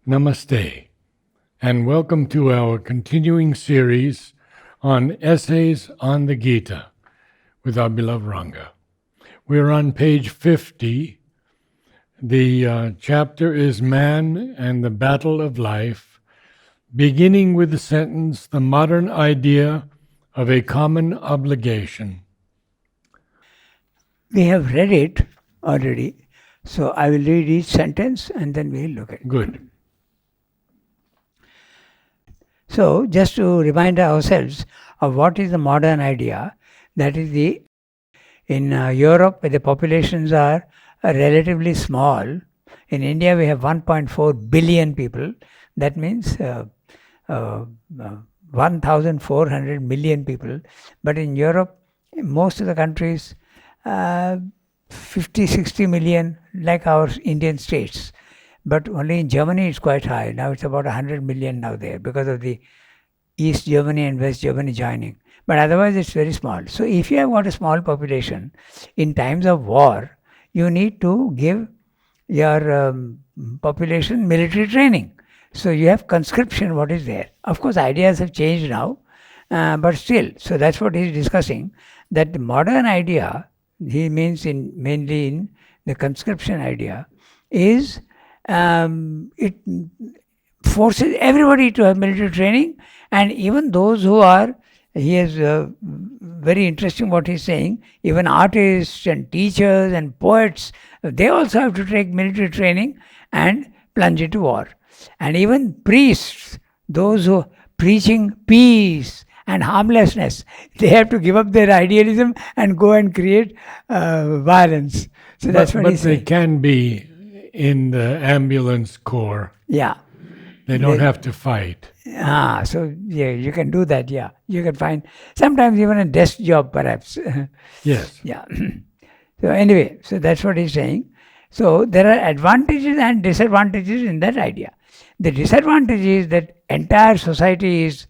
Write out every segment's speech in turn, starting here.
Namaste, and welcome to our continuing series on essays on the Gita with our beloved Ranga. We're on page 50. The chapter is Man and the Battle of Life, beginning with the sentence, the modern idea of a common obligation. We have read it already, so I will read each sentence and then we'll look at it. Good. So, just to remind ourselves of what is the modern idea, that is in Europe, where the populations are relatively small. In India, we have 1.4 billion people. That means 1,400 million people. But in Europe, in most of the countries, 50, 60 million, like our Indian states. But only in Germany it's quite high. Now it's about 100 million now there because of the East Germany and West Germany joining. But otherwise it's very small. So if you have got a small population, in times of war, you need to give your population military training. So you have conscription, what is there. Of course, ideas have changed now, but still. So that's what he's discussing, that the modern idea, he means mainly in the conscription idea, is it forces everybody to have military training, and even those who are, he is very interesting what he's saying, even artists and teachers and poets, they also have to take military training and plunge into war. And even priests, those who are preaching peace and harmlessness, they have to give up their idealism and go and create violence. So that's what he's saying. But they can be in the ambulance corps. Yeah. They don't have to fight. So yeah, you can do that, yeah. You can find, sometimes even a desk job perhaps. Yes. Yeah. So anyway, so that's what he's saying. So there are advantages and disadvantages in that idea. The disadvantage is that entire society is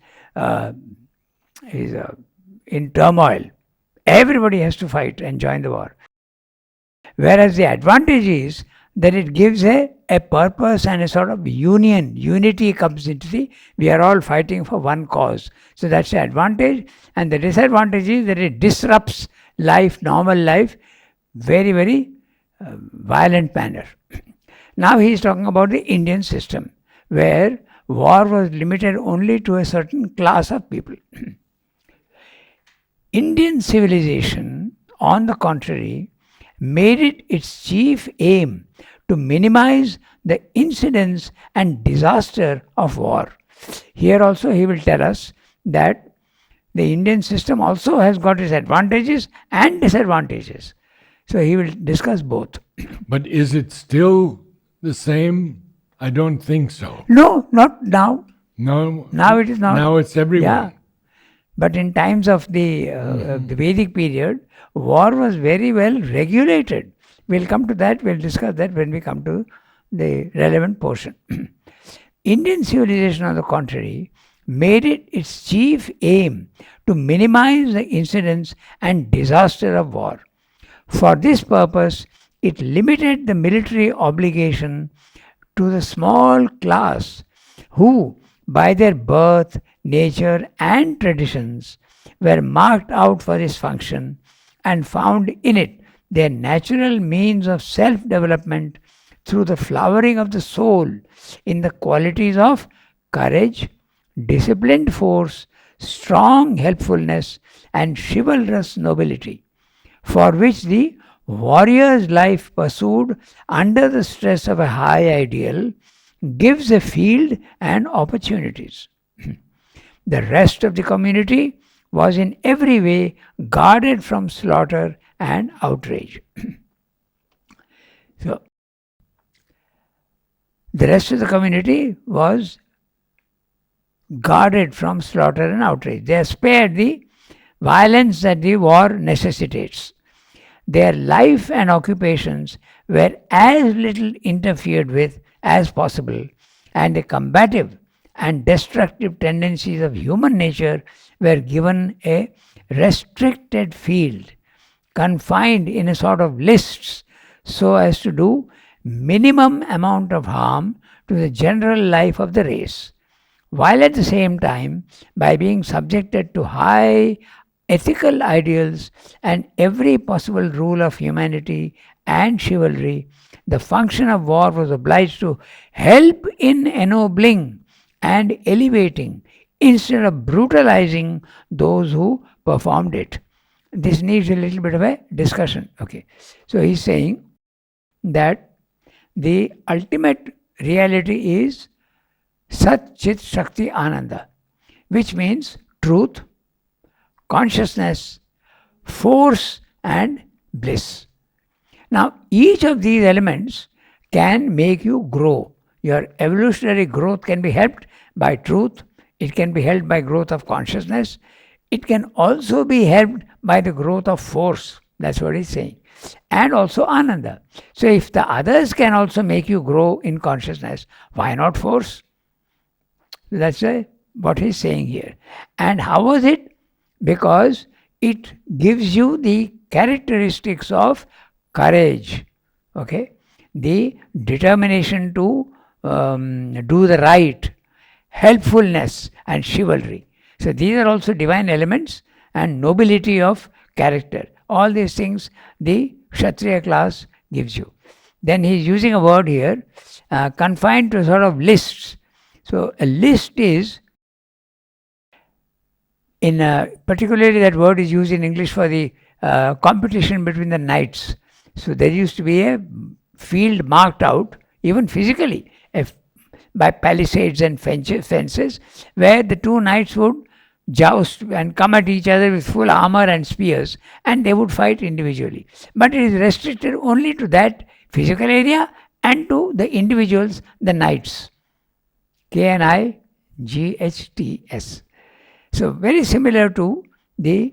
in turmoil. Everybody has to fight and join the war. Whereas the advantage is that it gives a purpose and a sort of unity comes into we are all fighting for one cause. So that's the advantage. And the disadvantage is that it disrupts life, normal life, very, very violent manner. Now he is talking about the Indian system, where war was limited only to a certain class of people. Indian civilization, on the contrary, made it its chief aim to minimize the incidents and disaster of war. Here also he will tell us that the Indian system also has got its advantages and disadvantages. So he will discuss both. But is it still the same? I don't think so. No, not now. No. Now it is not. Now it's everyone. Yeah. But in times of the Vedic period, war was very well regulated. We'll come to that, we'll discuss that when we come to the relevant portion. Indian civilization, on the contrary, made it its chief aim to minimize the incidents and disaster of war. For this purpose, it limited the military obligation to the small class who, by their birth, nature and traditions, were marked out for this function and found in it their natural means of self-development through the flowering of the soul in the qualities of courage, disciplined force, strong helpfulness and chivalrous nobility, for which the warrior's life pursued under the stress of a high ideal gives a field and opportunities. The rest of the community was in every way guarded from slaughter and outrage. So, the rest of the community was guarded from slaughter and outrage. They are spared the violence that the war necessitates. Their life and occupations were as little interfered with as possible, and the combative and destructive tendencies of human nature were given a restricted field, confined in a sort of lists so as to do minimum amount of harm to the general life of the race, while at the same time, by being subjected to high ethical ideals and every possible rule of humanity and chivalry, the function of war was obliged to help in ennobling and elevating instead of brutalizing those who performed it. This needs a little bit of a discussion. Okay, so he's saying that the ultimate reality is Sat Chit Shakti Ananda, which means truth, consciousness, force, and bliss. Now, each of these elements can make you grow. Your evolutionary growth can be helped by truth, it can be helped by growth of consciousness, it can also be helped by the growth of force. That's what he's saying. And also Ananda. So, if the others can also make you grow in consciousness, why not force? That's what he's saying here. And how was it? Because it gives you the characteristics of courage, okay, the determination to do the right, helpfulness, and chivalry. So these are also divine elements and nobility of character. All these things the Kshatriya class gives you. Then he is using a word here confined to sort of lists. So a list is, particularly that word is used in English for the competition between the knights. So there used to be a field marked out, even physically, by palisades and fences, where the two knights would joust and come at each other with full armor and spears, and they would fight individually. But it is restricted only to that physical area and to the individuals, the knights. Knights. So very similar to the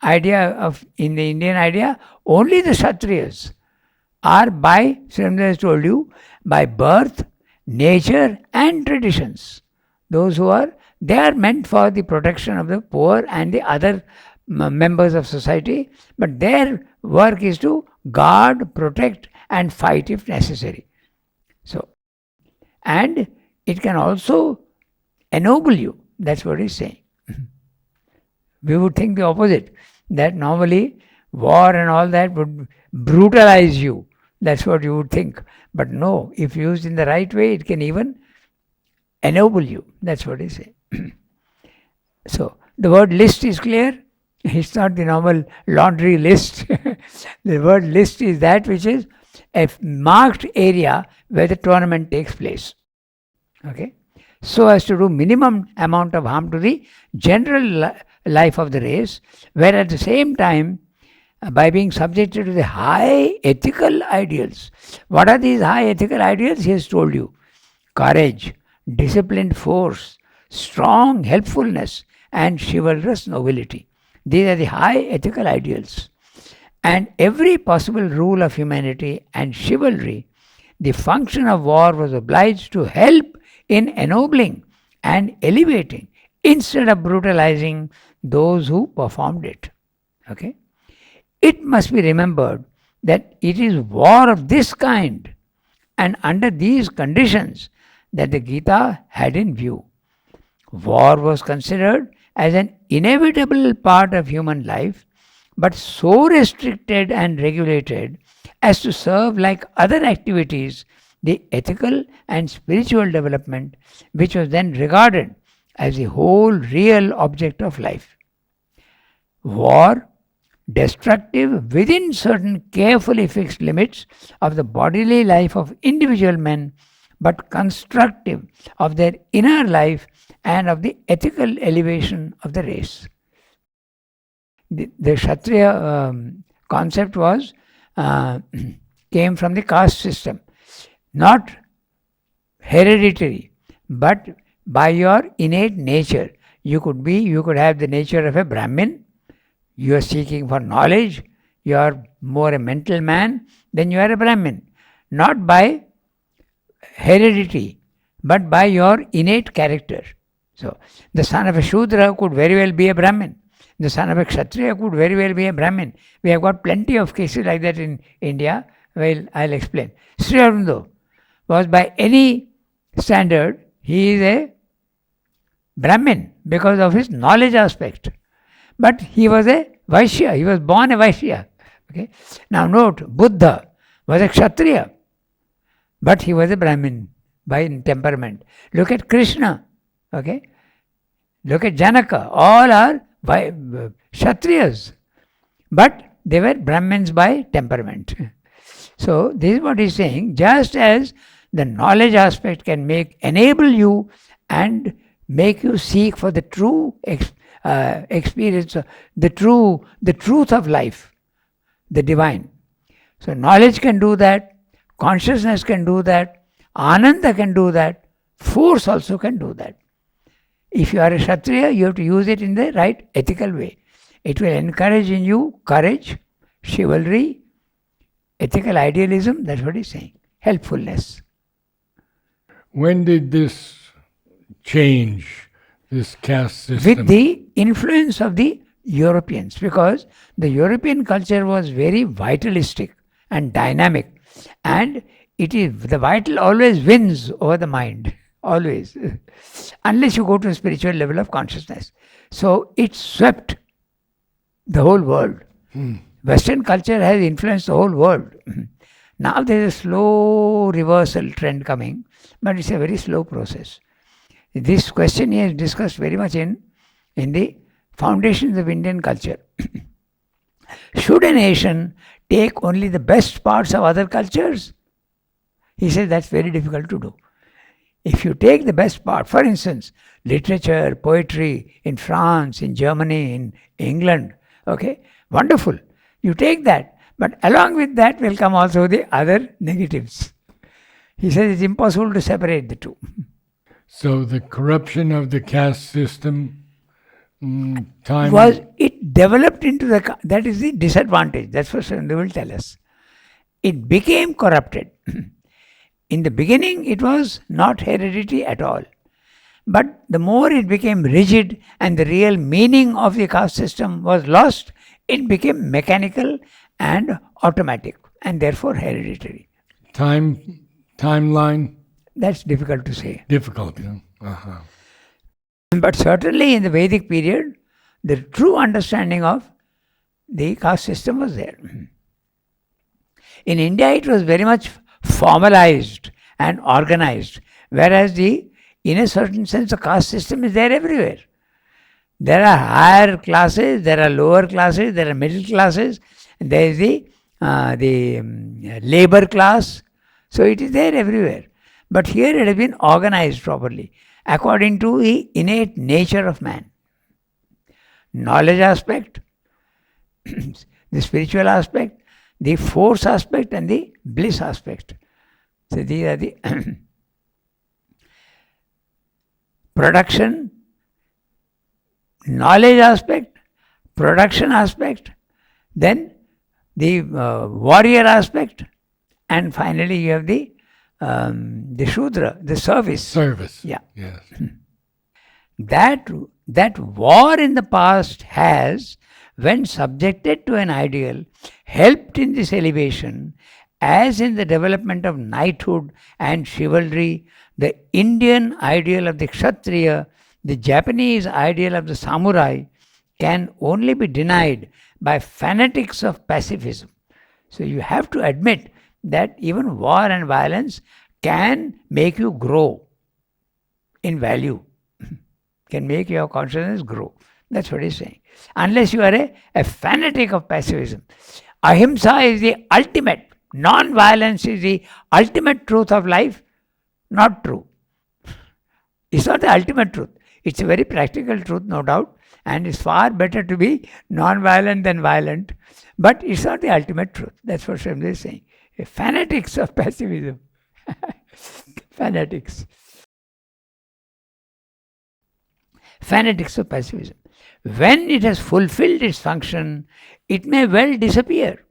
idea of, in the Indian idea, only the Kshatriyas are by, Srimad has told you, by birth, nature and traditions. Those who are, they are meant for the protection of the poor and the other members of society, but their work is to guard, protect and fight if necessary. So, and it can also ennoble you. That's what he's saying. We would think the opposite, that normally war and all that would brutalize you. That's what you would think. But no, if used in the right way, it can even ennoble you. That's what he's saying. So, the word list is clear. It's not the normal laundry list. The word list is that which is a marked area where the tournament takes place. Okay? So as to do minimum amount of harm to the general life of the race, where at the same time, by being subjected to the high ethical ideals. What are these high ethical ideals? He has told you. Courage, disciplined force, strong helpfulness, and chivalrous nobility. These are the high ethical ideals. And every possible rule of humanity and chivalry, the function of war was obliged to help in ennobling and elevating instead of brutalizing those who performed it. Okay? It must be remembered that it is war of this kind and under these conditions that the Gita had in view. War was considered as an inevitable part of human life, but so restricted and regulated as to serve like other activities the ethical and spiritual development which was then regarded as the whole real object of life. War, destructive within certain carefully fixed limits of the bodily life of individual men, but constructive of their inner life and of the ethical elevation of the race. The Kshatriya concept was came from the caste system. Not hereditary, but by your innate nature. You could have the nature of a Brahmin. You are seeking for knowledge. You are more a mental man, then you are a Brahmin. Not by heredity, but by your innate character. So, the son of a Shudra could very well be a Brahmin. The son of a Kshatriya could very well be a Brahmin. We have got plenty of cases like that in India. Well, I'll explain. Sri Aurobindo was by any standard, he is a Brahmin because of his knowledge aspect. But he was a Vaishya, he was born a Vaishya. Okay? Now note, Buddha was a Kshatriya, but he was a Brahmin by temperament. Look at Krishna, okay? Look at Janaka, all are Kshatriyas, but they were Brahmins by temperament. So this is what he's saying. Just as the knowledge aspect can enable you and make you seek for the true experience, the truth of life, the divine. So knowledge can do that, consciousness can do that, Ananda can do that, force also can do that. If you are a Kshatriya, you have to use it in the right ethical way. It will encourage in you courage, chivalry, ethical idealism, that's what he's saying. Helpfulness. When did this change, this caste system? With the influence of the Europeans, because the European culture was very vitalistic and dynamic, and the vital always wins over the mind, always, unless you go to a spiritual level of consciousness. So it swept the whole world. Western culture has influenced the whole world. Now there is a slow reversal trend coming, but it's a very slow process. This question he has discussed very much in the foundations of Indian culture. Should a nation take only the best parts of other cultures? He says that's very difficult to do. If you take the best part, for instance, literature, poetry in France, in Germany, in England, okay, wonderful. You take that, but along with that will come also the other negatives. He says it's impossible to separate the two. So the corruption of the caste system, it developed into that is the disadvantage. That's what they will tell us. It became corrupted. In the beginning, it was not heredity at all. But the more it became rigid and the real meaning of the caste system was lost, it became mechanical and automatic and therefore hereditary. Timeline? That's difficult to say. Difficult, yeah. Uh-huh. But certainly in the Vedic period, the true understanding of the caste system was there. In India, it was very much formalized and organized, whereas in a certain sense, the caste system is there everywhere. There are higher classes, there are lower classes, there are middle classes, and there is the labor class. So it is there everywhere. But here it has been organized properly, according to the innate nature of man. Knowledge aspect, the spiritual aspect, the force aspect and the bliss aspect. So these are the production, knowledge aspect, production aspect, then the warrior aspect, and finally you have the Shudra, the service. Service. Yeah. Yes. That war in the past has, when subjected to an ideal, helped in this elevation, as in the development of knighthood and chivalry, the Indian ideal of the Kshatriya, the Japanese ideal of the samurai, can only be denied by fanatics of pacifism. So you have to admit that even war and violence can make you grow in value, can make your consciousness grow. That's what he's saying. Unless you are a fanatic of pacifism. Ahimsa is the ultimate. Non-violence is the ultimate truth of life. Not true. It's not the ultimate truth. It's a very practical truth, no doubt. And it's far better to be non-violent than violent. But it's not the ultimate truth. That's what Srimad is saying. Fanatics of pacifism. Fanatics. Fanatics of pacifism. When it has fulfilled its function, it may well disappear.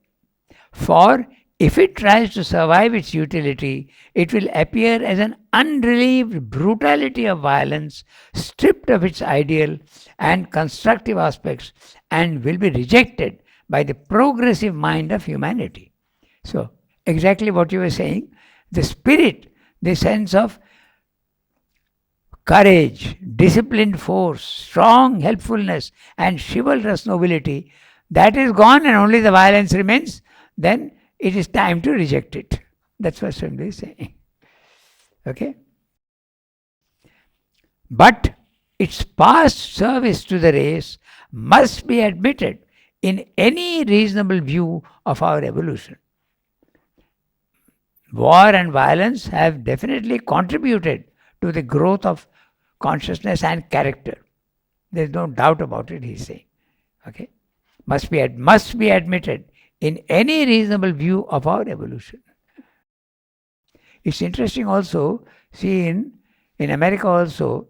For if it tries to survive its utility, it will appear as an unrelieved brutality of violence, stripped of its ideal and constructive aspects, and will be rejected by the progressive mind of humanity. So, exactly what you were saying, the spirit, the sense of courage, disciplined force, strong helpfulness, and chivalrous nobility, that is gone and only the violence remains, then it is time to reject it. That's what Swami is saying. Okay? But its past service to the race must be admitted in any reasonable view of our evolution. War and violence have definitely contributed to the growth of consciousness and character. There is no doubt about it, he is saying. Okay? Must be admitted in any reasonable view of our evolution. It's interesting also, see in America also,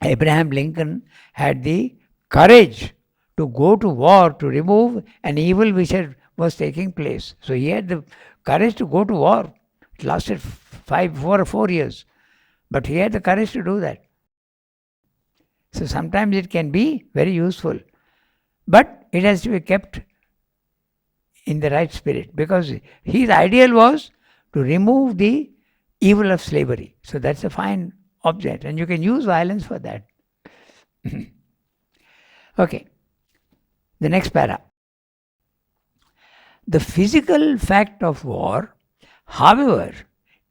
Abraham Lincoln had the courage to go to war to remove an evil which was taking place. So he had the courage to go to war. It lasted 4 or 4 years. But he had the courage to do that. So sometimes it can be very useful. But it has to be kept in the right spirit, because his ideal was to remove the evil of slavery. So that's a fine object, and you can use violence for that. Okay. The next para. The physical fact of war, however,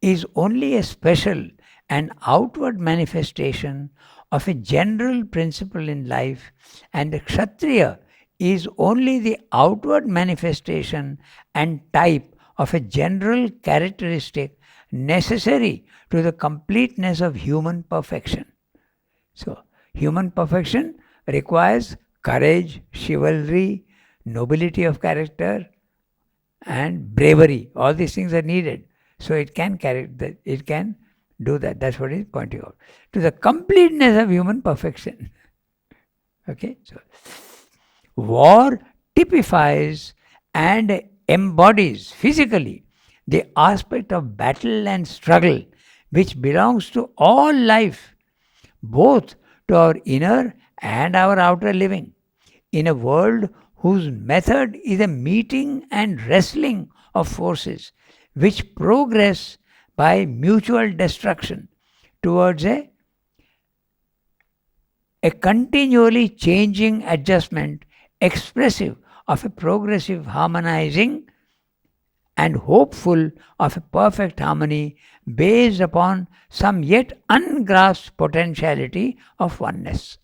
is only a special and outward manifestation of a general principle in life, and the Kshatriya is only the outward manifestation and type of a general characteristic necessary to the completeness of human perfection. So, human perfection requires courage, chivalry, nobility of character, and bravery. All these things are needed. So it can do that. That's what he's pointing out. To the completeness of human perfection. Okay? So, war typifies and embodies physically the aspect of battle and struggle which belongs to all life, both to our inner and our outer living, in a world whose method is a meeting and wrestling of forces which progress by mutual destruction towards a continually changing adjustment expressive of a progressive harmonizing and hopeful of a perfect harmony based upon some yet ungrasped potentiality of oneness.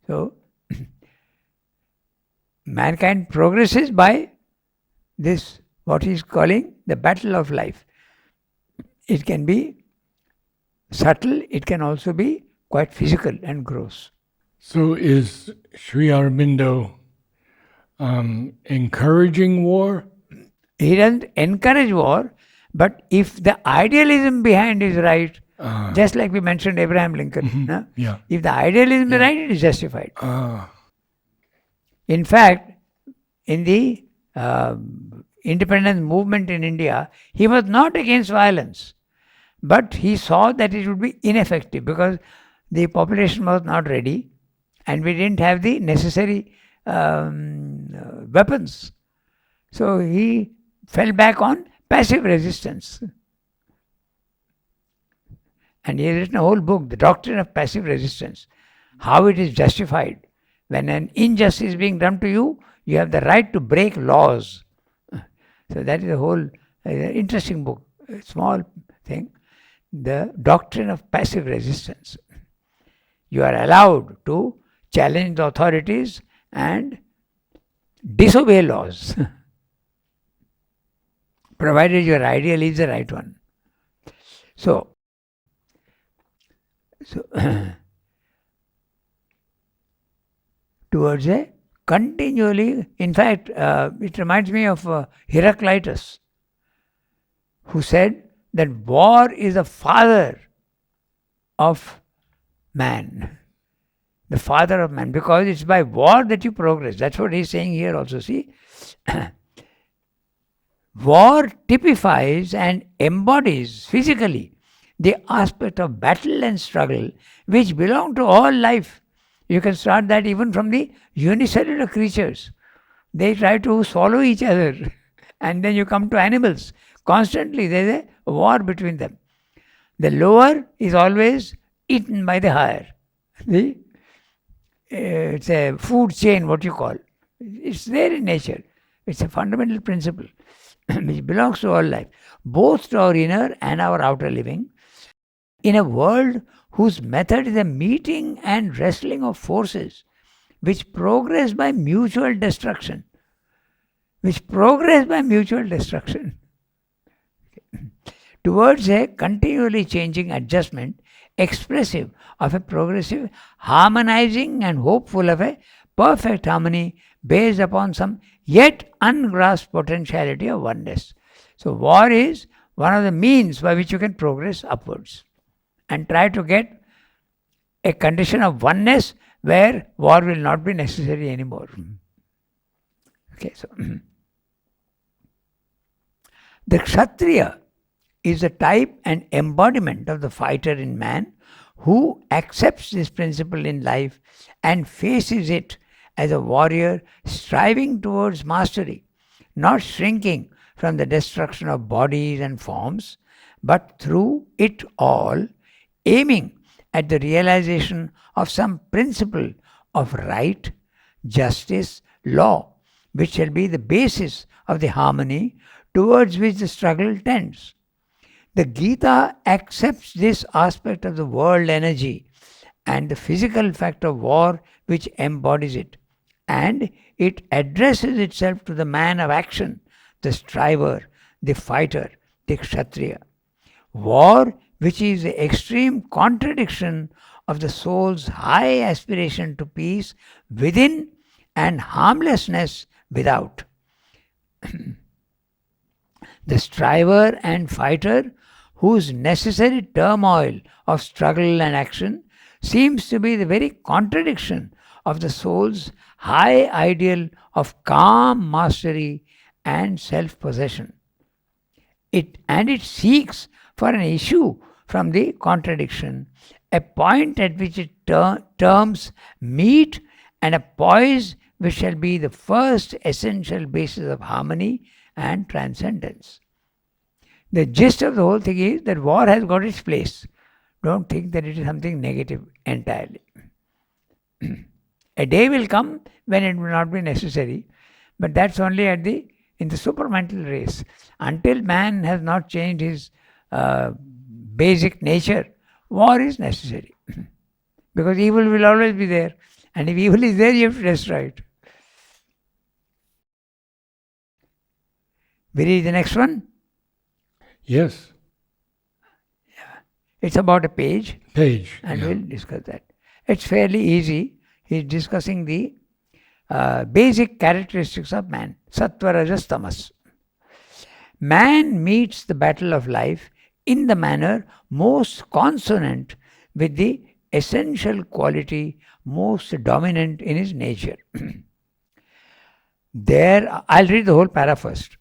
So, mankind progresses by this, what he is calling the battle of life. It can be subtle, it can also be quite physical and gross. So is Sri Aurobindo encouraging war? He doesn't encourage war, but if the idealism behind is right, just like we mentioned Abraham Lincoln, Yeah. if the idealism is right, it is justified. Ah. In fact, in the independence movement in India, he was not against violence, but he saw that it would be ineffective because the population was not ready and we didn't have the necessary weapons. So he fell back on passive resistance. And he has written a whole book, The Doctrine of Passive Resistance, how it is justified. When an injustice is being done to you, you have the right to break laws. So that is a whole interesting book, a small thing. The Doctrine of Passive Resistance. You are allowed to challenge the authorities and disobey laws, provided your ideal is the right one. So towards a continually, in fact, it reminds me of Heraclitus, who said that war is the father of man. The father of man, because it's by war that you progress. That's what he's saying here also. See, war typifies and embodies physically the aspect of battle and struggle which belong to all life. You can start that even from the unicellular creatures. They try to swallow each other and then you come to animals. Constantly there is a war between them. The lower is always eaten by the higher. See? It's a food chain, what you call. It's there in nature. It's a fundamental principle which belongs to all life, both to our inner and our outer living. In a world whose method is a meeting and wrestling of forces which progress by mutual destruction, towards a continually changing adjustment expressive of a progressive harmonizing and hopeful of a perfect harmony based upon some yet ungrasped potentiality of oneness. So war is one of the means by which you can progress upwards and try to get a condition of oneness where war will not be necessary anymore. Okay, so the Kshatriya is the type and embodiment of the fighter in man who accepts this principle in life and faces it as a warrior striving towards mastery, not shrinking from the destruction of bodies and forms, but through it all aiming at the realization of some principle of right, justice, law, which shall be the basis of the harmony towards which the struggle tends. The Gita accepts this aspect of the world energy and the physical fact of war which embodies it, and it addresses itself to the man of action, the striver, the fighter, the Kshatriya. War, which is the extreme contradiction of the soul's high aspiration to peace within and harmlessness without. The striver and fighter, whose necessary turmoil of struggle and action seems to be the very contradiction of the soul's high ideal of calm mastery and self-possession. It seeks for an issue from the contradiction, a point at which its terms meet, and a poise which shall be the first essential basis of harmony and transcendence. The gist of the whole thing is that war has got its place. Don't think that it is something negative entirely. A day will come when it will not be necessary, but that's only in the supramental race. Until man has not changed his basic nature, war is necessary. Because evil will always be there. And if evil is there, you have to destroy it. We read the next one? Yes. Yeah. It's about a page. And yeah. we'll discuss that. It's fairly easy. He's discussing the basic characteristics of man. Sattva, Rajas, Tamas. Man meets the battle of life in the manner most consonant with the essential quality most dominant in his nature. I'll read the whole para first.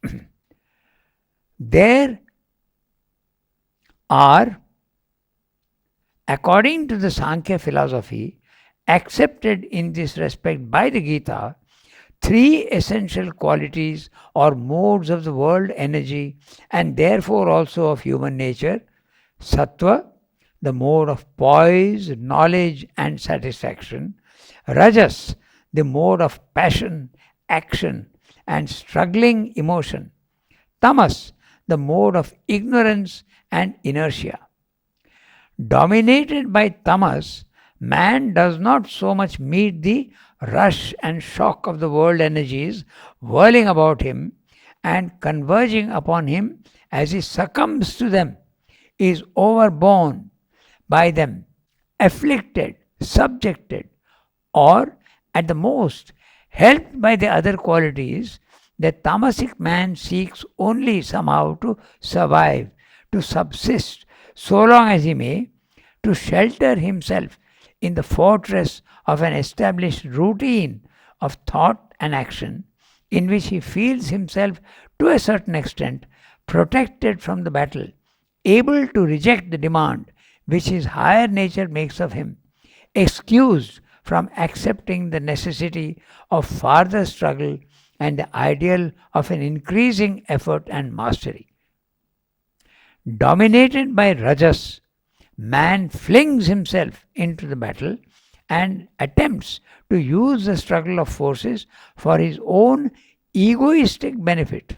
There are, according to the Sankhya philosophy, accepted in this respect by the Gita, three essential qualities or modes of the world energy and therefore also of human nature. Sattva, the mode of poise, knowledge and satisfaction. Rajas, the mode of passion, action and struggling emotion. Tamas, the mode of ignorance and inertia. Dominated by tamas, man does not so much meet the rush and shock of the world energies whirling about him and converging upon him as he succumbs to them, is overborne by them, afflicted, subjected, or at the most helped by the other qualities. The tamasic man seeks only somehow to survive, to subsist so long as he may, to shelter himself in the fortress of an established routine of thought and action, in which he feels himself to a certain extent protected from the battle, able to reject the demand which his higher nature makes of him, excused from accepting the necessity of farther struggle and the ideal of an increasing effort and mastery. Dominated by rajas, man flings himself into the battle and attempts to use the struggle of forces for his own egoistic benefit,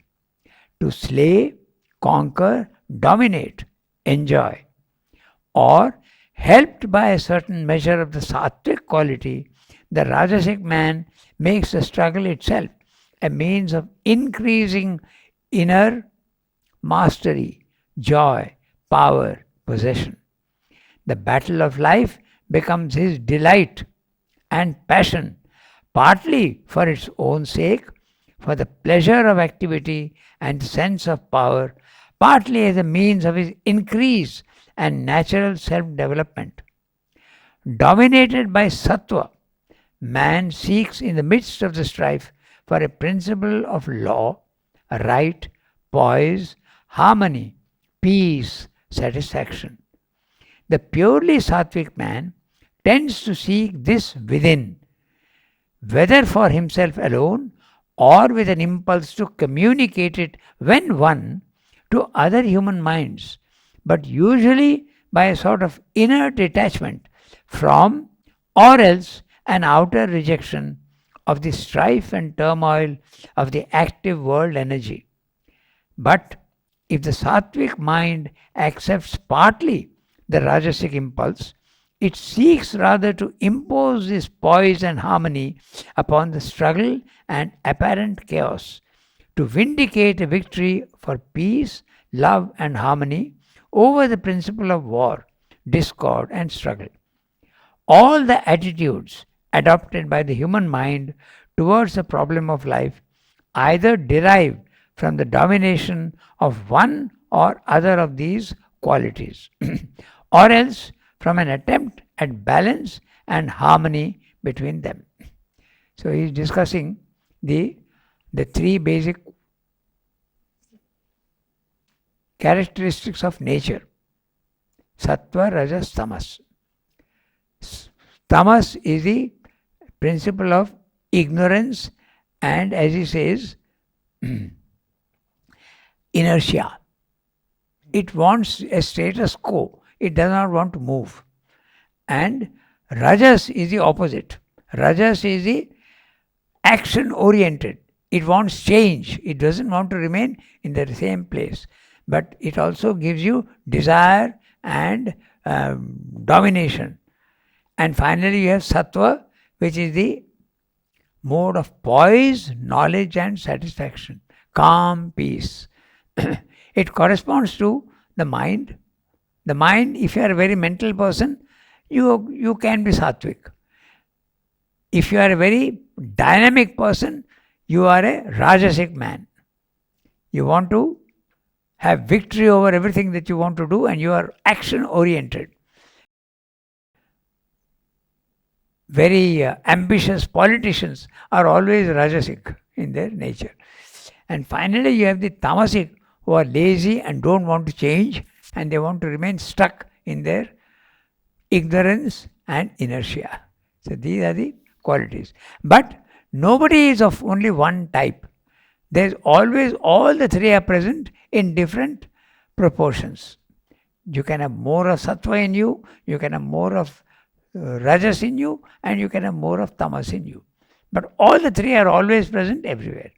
to slay, conquer, dominate, enjoy. Or, helped by a certain measure of the sattvic quality, the Rajasic man makes the struggle itself a means of increasing inner mastery, joy, power, possession. The battle of life becomes his delight and passion, partly for its own sake, for the pleasure of activity and sense of power, partly as a means of his increase and natural self development. Dominated by sattva, man seeks in the midst of the strife for a principle of law, right, poise, harmony, peace, satisfaction. The purely sattvic man tends to seek this within, whether for himself alone or with an impulse to communicate it when one to other human minds, but usually by a sort of inner detachment from, or else an outer rejection of the strife and turmoil of the active world energy. But if the sattvic mind accepts partly the rajasic impulse, it seeks rather to impose this poise and harmony upon the struggle and apparent chaos, to vindicate a victory for peace, love, and harmony over the principle of war, discord, and struggle. All the attitudes adopted by the human mind towards the problem of life either derive from the domination of one or other of these qualities, or else from an attempt at balance and harmony between them. So he is discussing the three basic characteristics of nature: sattva, rajas, tamas. Tamas is the principle of ignorance and, as he says, inertia. It wants a status quo. It does not want to move. And rajas is the opposite. Rajas is the action oriented. It wants change. It doesn't want to remain in the same place. But it also gives you desire and domination. And finally, you have sattva, which is the mode of poise, knowledge, and satisfaction, calm, peace. It corresponds to the mind. The mind, if you are a very mental person, you can be sattvic. If you are a very dynamic person, you are a rajasic man. You want to have victory over everything that you want to do, and you are action oriented. Very ambitious politicians are always rajasic in their nature. And finally, you have the tamasic, who are lazy and don't want to change, and they want to remain stuck in their ignorance and inertia. So these are the qualities. But nobody is of only one type. There's always, all the three are present in different proportions. You can have more of sattva in you, you can have more of rajas in you, and you can have more of tamas in you. But all the three are always present everywhere.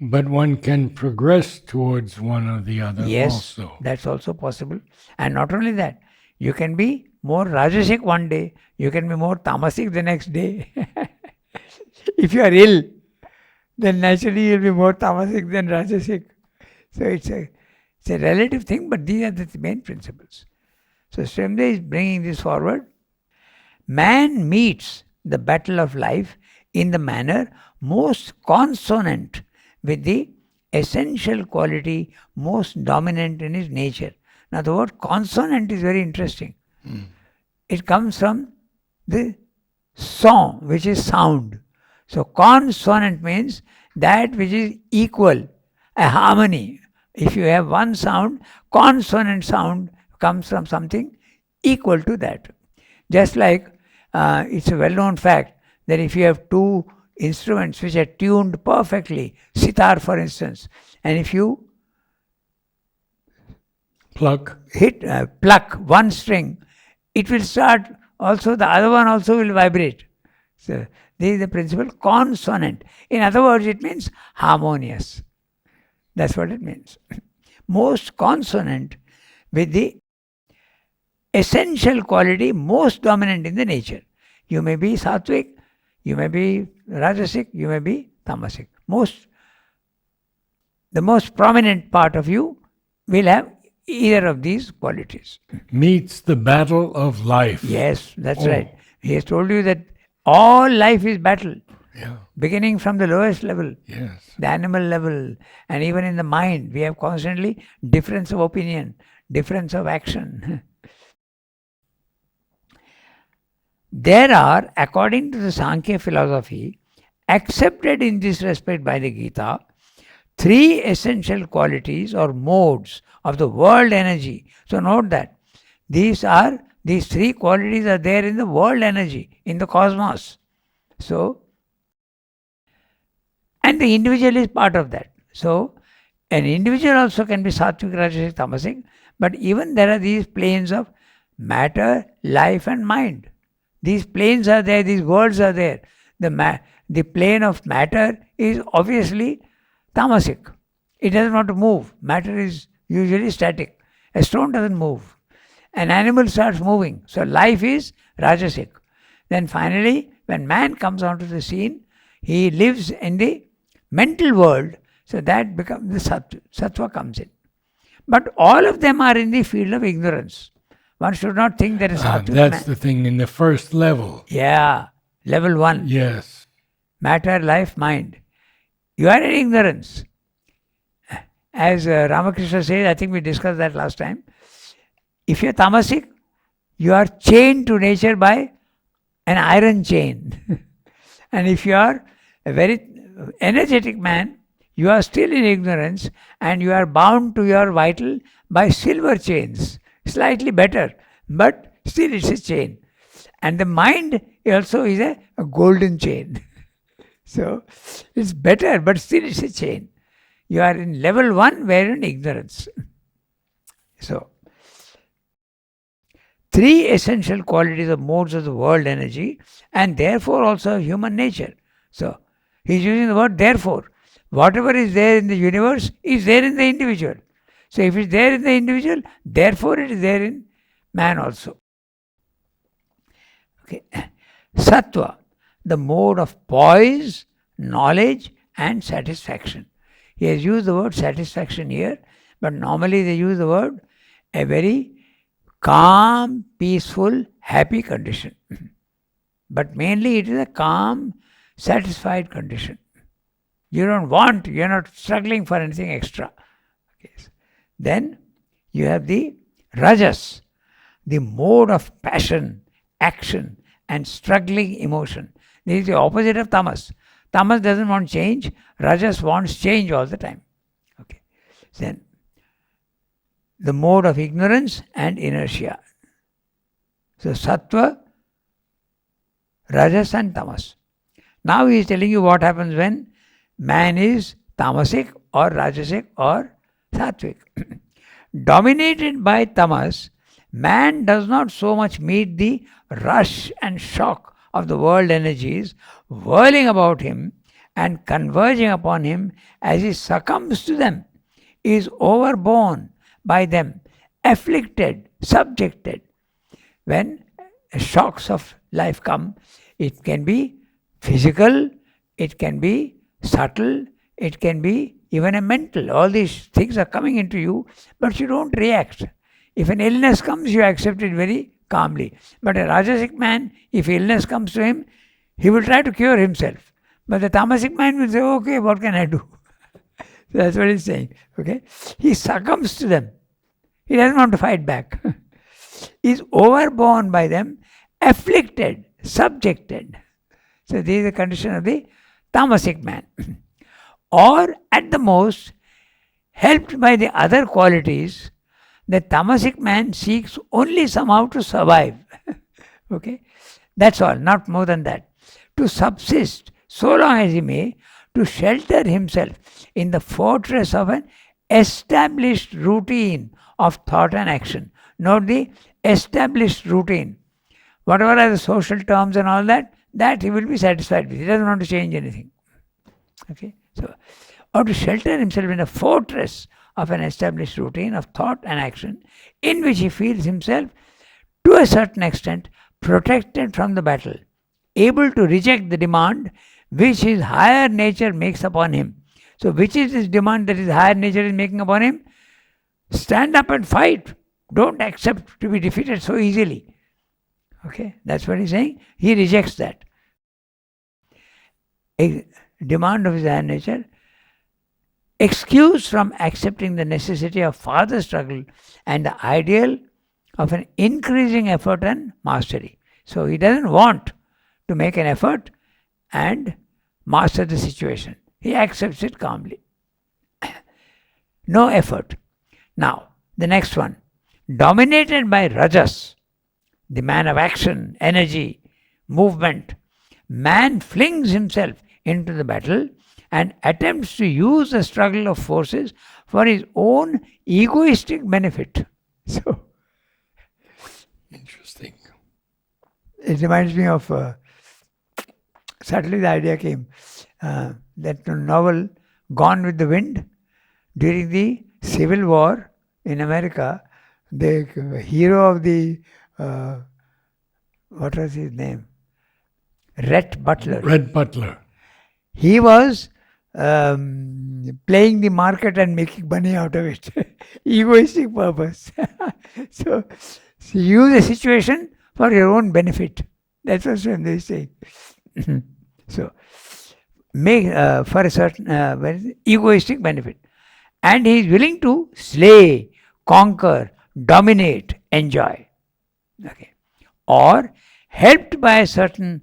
But one can progress towards one or the other also. That's also possible. And not only that, you can be more rajasic one day, you can be more tamasic the next day. If you are ill, then naturally you'll be more tamasic than rajasic. So it's a relative thing, but these are the main principles. So Srimde is bringing this forward. Man meets the battle of life in the manner most consonant with the essential quality most dominant in his nature. Now the word consonant is very interesting. It comes from the song, which is sound. So consonant means that which is equal, a harmony. If you have one sound, consonant sound comes from something equal to that. Just like it's a well-known fact that if you have two instruments which are tuned perfectly, sitar for instance, and if you pluck one string, it will start also, the other one also will vibrate. So this is the principle consonant. In other words, it means harmonious. That's what it means. Most consonant with the essential quality most dominant in the nature. You may be sattvic, you may be rajasic, you may be tamasic. The most prominent part of you will have either of these qualities. Meets the battle of life. Yes, that's right. He has told you that all life is battle. Yeah. Beginning from the lowest level, Yes. the animal level, and even in the mind, we have constantly difference of opinion, difference of action. There are, according to the Sankhya philosophy, accepted in this respect by the Gita, three essential qualities or modes of the world energy. So note that these three qualities are there in the world energy, in the cosmos. So, and the individual is part of that. So, an individual also can be sattvic, rajasic, tamasic, but even there are these planes of matter, life and mind. These planes are there, these worlds are there. The plane of matter is obviously tamasic. It doesn't want to move. Matter is usually static. A stone doesn't move. An animal starts moving. So life is rajasic. Then finally, when man comes onto the scene, he lives in the mental world. So that becomes the sattva comes in. But all of them are in the field of ignorance. One should not think there is sattvic man. That's the thing, in the first level. Yeah, level 1. Yes. Matter, life, mind. You are in ignorance. As Ramakrishna says, I think we discussed that last time. If you are tamasic, you are chained to nature by an iron chain. And if you are a very energetic man, you are still in ignorance and you are bound to your vital by silver chains. Slightly better, but still it's a chain. And the mind also is a golden chain. So it's better, but still it's a chain. You are in level 1 where in ignorance. So, three essential qualities of modes of the world energy and therefore also human nature. So, he's using the word therefore. Whatever is there in the universe is there in the individual. So, if it's there in the individual, therefore it is there in man also. Okay. Sattva, the mode of poise, knowledge and satisfaction. He has used the word satisfaction here, but normally they use the word a very calm, peaceful, happy condition. But mainly it is a calm, satisfied condition. You are not struggling for anything extra. Okay. Then you have the rajas, the mode of passion, action and struggling emotion. This is the opposite of tamas. Tamas doesn't want change. Rajas wants change all the time. Okay. Then the mode of ignorance and inertia. So sattva, rajas and tamas. Now he is telling you what happens when man is tamasic or rajasic or sattvic. Dominated by tamas, man does not so much meet the rush and shock of the world energies whirling about him and converging upon him as he succumbs to them, is overborne by them, afflicted, subjected. When shocks of life come, it can be physical, it can be subtle, it can be even a mental. All these things are coming into you, but you don't react. If an illness comes, you accept it very calmly. But a rajasic man, if illness comes to him, he will try to cure himself. But the tamasic man will say, okay, what can I do? That's what he's saying. Okay? He succumbs to them. He doesn't want to fight back. He's overborne by them, afflicted, subjected. So this is the condition of the tamasic man. Or at the most, helped by the other qualities, the tamasic man seeks only somehow to survive. Okay? That's all, not more than that. To subsist so long as he may, to shelter himself in the fortress of an established routine of thought and action. Note the established routine. Whatever are the social terms and all that, that he will be satisfied with. He doesn't want to change anything. Okay, so or to shelter himself in a fortress of an established routine of thought and action, in which he feels himself, to a certain extent, protected from the battle, able to reject the demand which his higher nature makes upon him. So, which is this demand that his higher nature is making upon him? Stand up and fight. Don't accept to be defeated so easily. Okay, that's what he's saying. He rejects that. A demand of his higher nature, excused from accepting the necessity of further struggle and the ideal of an increasing effort and mastery. So he doesn't want to make an effort and master the situation. He accepts it calmly. No effort. Now, the next one. Dominated by Rajas, the man of action, energy, movement, man flings himself into the battle and attempts to use the struggle of forces for his own egoistic benefit. So, Interesting. it reminds me of, suddenly the idea came, that novel Gone with the Wind. During the Civil War in America, the hero of the, what was his name? Rhett Butler. Red Butler. He was playing the market and making money out of it. Egoistic purpose. So use a situation for your own benefit. That's what they say. So make for a certain egoistic benefit. And he is willing to slay, conquer, dominate, enjoy. Okay. Or helped by a certain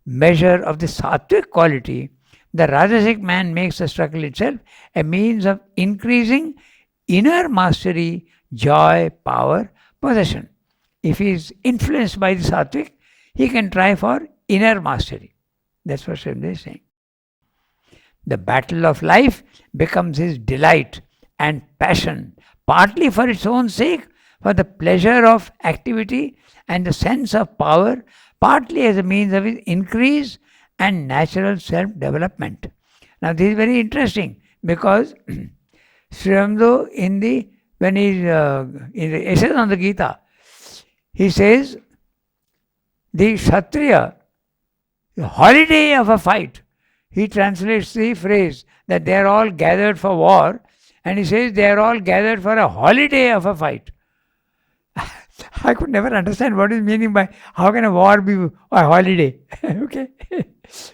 measure of the sattvic quality, the Rajasic man makes the struggle itself a means of increasing inner mastery, joy, power, possession. If he is influenced by the sattvic, he can try for inner mastery. That's what Srimad is saying. The battle of life becomes his delight and passion, partly for its own sake, for the pleasure of activity and the sense of power, partly as a means of his increase and natural self-development. Now this is very interesting because Sri Aurobindo when he in the essays on the Gita, he says the Kshatriya, the holiday of a fight. He translates the phrase that they are all gathered for war, and he says they are all gathered for a holiday of a fight. I could never understand what is meaning by how can a war be a holiday. Okay,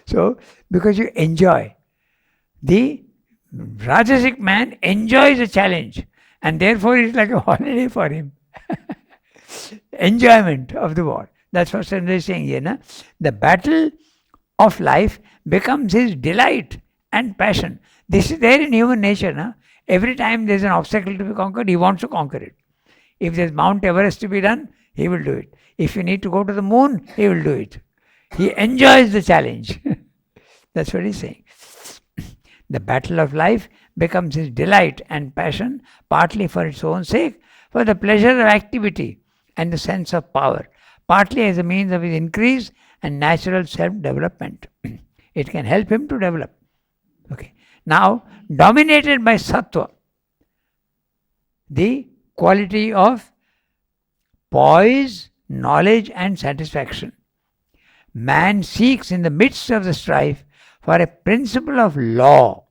so because you enjoy, the Rajasic man enjoys a challenge, and therefore it's like a holiday for him. Enjoyment of the war. That's what Sandra is saying here. Na? The battle of life becomes his delight and passion. This is there in human nature. Na? Every time there's an obstacle to be conquered, he wants to conquer it. If there's Mount Everest to be done, he will do it. If you need to go to the moon, he will do it. He enjoys the challenge. That's what he's saying. The battle of life becomes his delight and passion, partly for its own sake, for the pleasure of activity and the sense of power, partly as a means of his increase and natural self-development. It can help him to develop. Okay. Now, dominated by sattva, the quality of poise, knowledge and satisfaction, man seeks in the midst of the strife for a principle of law,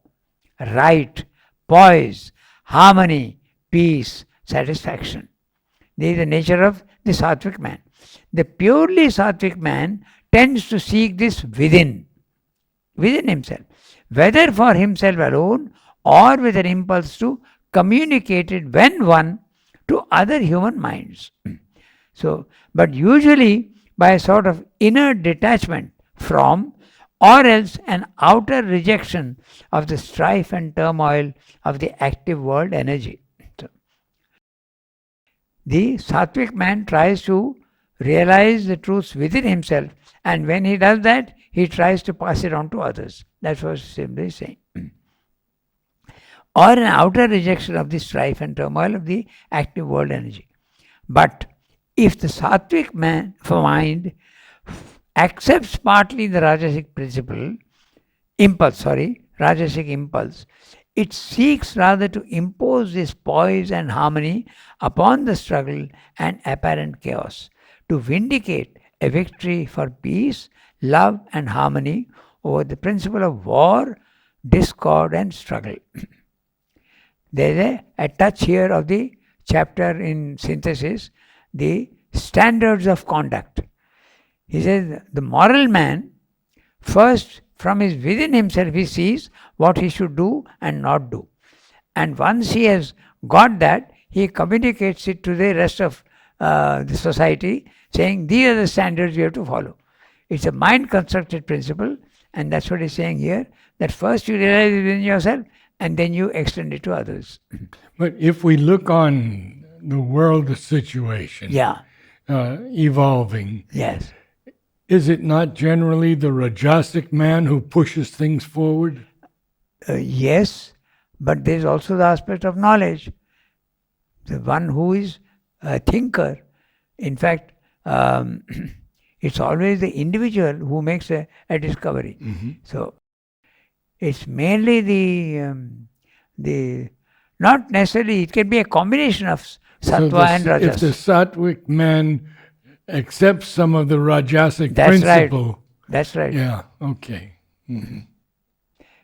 right, poise, harmony, peace, satisfaction. This is the nature of the sattvic man. The purely sattvic man tends to seek this within himself, whether for himself alone or with an impulse to communicate it when one to other human minds. So, but usually by a sort of inner detachment from, or else an outer rejection of the strife and turmoil of the active world energy. So, the sattvic man tries to realize the truths within himself, and when he does that, he tries to pass it on to others. That's what Simba is saying. or an outer rejection of the strife and turmoil of the active world energy. But if the sattvic mind accepts partly the Rajasic impulse, it seeks rather to impose this poise and harmony upon the struggle and apparent chaos, to vindicate a victory for peace, love, and harmony over the principle of war, discord, and struggle. There is a touch here of the chapter in Synthesis, the standards of conduct. He says the moral man, first from within himself, he sees what he should do and not do. And once he has got that, he communicates it to the rest of the society, saying these are the standards you have to follow. It's a mind constructed principle, and that's what he's saying here, that first you realize it within yourself and then you extend it to others. But if we look on the world situation evolving, Yes. Is it not generally the Rajasic man who pushes things forward? Yes, but there is also the aspect of knowledge. The one who is a thinker. In fact, it's always the individual who makes a discovery. Mm-hmm. So it's mainly the not necessarily, it can be a combination of sattva and rajas. If the sattvic man accepts some of the Rajasic That's principle. Right. That's right. Yeah, okay. Mm-hmm.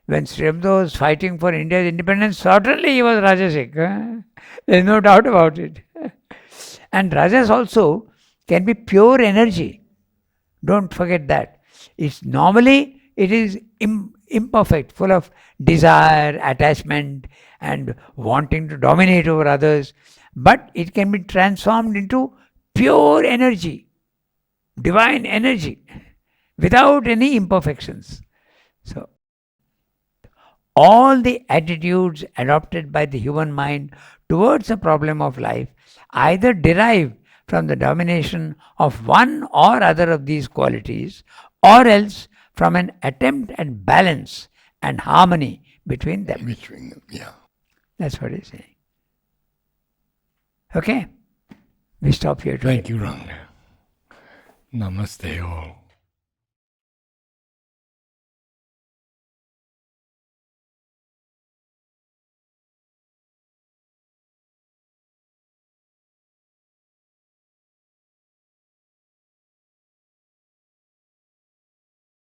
When Sri Aurobindo was fighting for India's independence, certainly he was Rajasic. There's no doubt about it. And Rajas also can be pure energy. Don't forget that. Normally it is imperfect, full of desire, attachment, and wanting to dominate over others. But it can be transformed into pure energy, divine energy, without any imperfections. So, all the attitudes adopted by the human mind towards the problem of life either derive from the domination of one or other of these qualities, or else from an attempt at balance and harmony between them. Yeah. That's what he's saying. Okay? We stop here today. Thank you, Ranga. Namaste all.